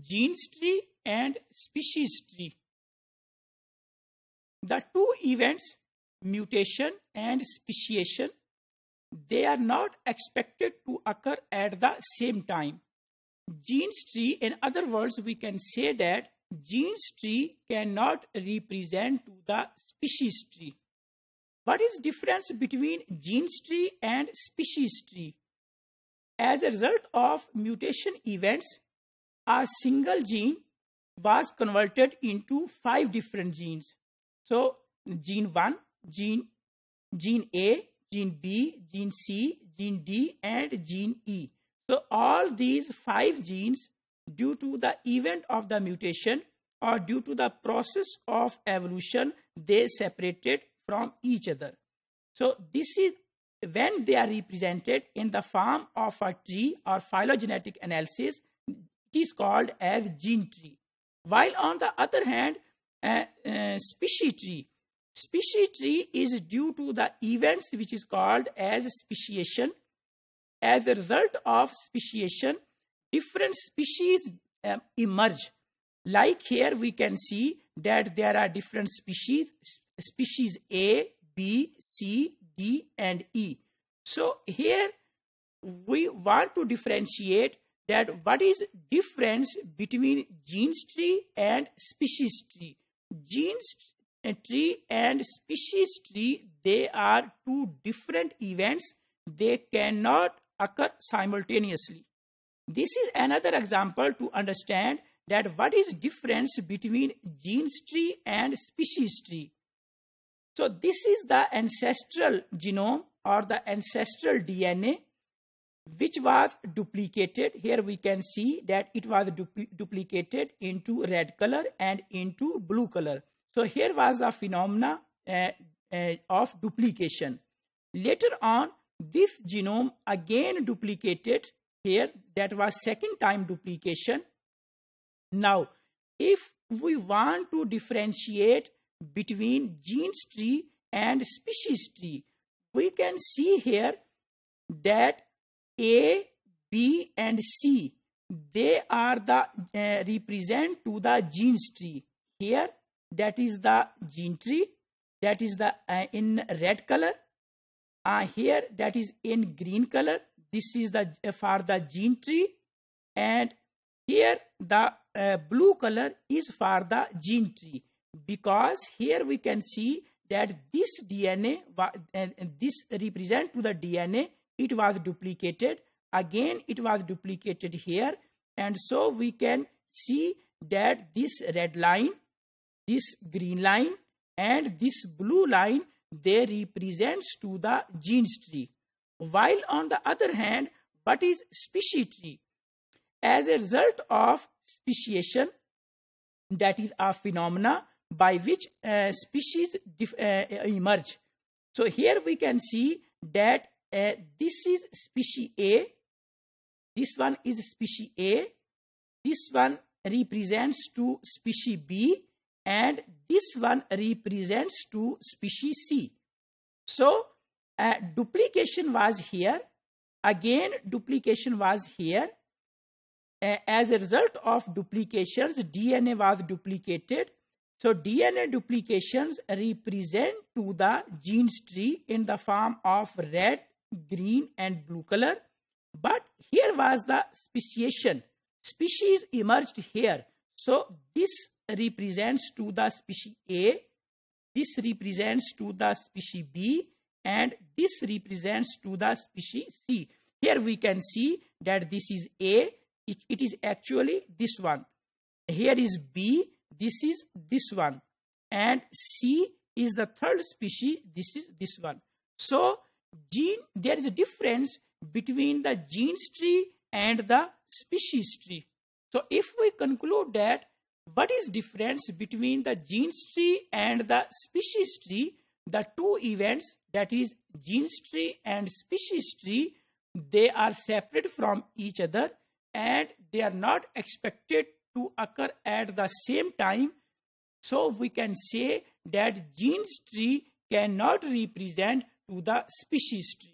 genes tree and species tree. The two events, mutation and speciation, they are not expected to occur at the same time. Genes tree, in other words, we can say that genes tree cannot represent to the species tree. What is difference between genes tree and species tree? As a result of mutation events, a single gene was converted into 5 different genes. So, gene 1, gene A, gene B, gene C, gene D, and gene E. So, all these 5 genes, due to the event of the mutation or due to the process of evolution, they separated from each other. So, this is when they are represented in the form of a tree or phylogenetic analysis, it is called as gene tree. While on the other hand, species tree is due to the events which is called as speciation. As a result of speciation, different species emerge. Like here we can see that there are different species A, B, C, D, and E. So here we want to differentiate that what is difference between genes tree and species tree. Genes tree and species tree, they are two different events. They cannot occur simultaneously. This is another example to understand that what is difference between genes tree and species tree. So this is the ancestral genome or the ancestral DNA which was duplicated. Here we can see that it was duplicated into red color and into blue color. So here was the phenomena of duplication. Later on, this genome again duplicated here. That was second time duplication. Now, if we want to differentiate between genes tree and species tree, we can see here that A, B, and C, they are the represent to the genes tree. Here, that is the gene tree, that is the in red color. Here, that is in green color. This is the for the gene tree, and here the blue color is for the gene tree. Because here we can see that this DNA, this represent to the DNA, it was duplicated. Again, it was duplicated here. And so we can see that this red line, this green line, and this blue line, they represents to the genes tree. While on the other hand, what is species tree? As a result of speciation, that is a phenomena by which species emerge. So here we can see that this is species A, this one is species A, this one represents to species B, and this one represents to species C. So duplication was here, again duplication was here. As a result of duplications, DNA was duplicated. So DNA duplications represent to the genes tree in the form of red, green, and blue color. But here was the speciation. Species emerged here. So this represents to the species A, this represents to the species B, and this represents to the species C. Here we can see that this is A, it is actually this one. Here is B, this is this one, and C is the third species, this is this one. So there is a difference between the genes tree and the species tree. So if we conclude that what is difference between the genes tree and the species tree, the two events, that is genes tree and species tree, they are separate from each other and they are not expected to occur at the same time. So we can say that genes tree cannot represent to the species tree.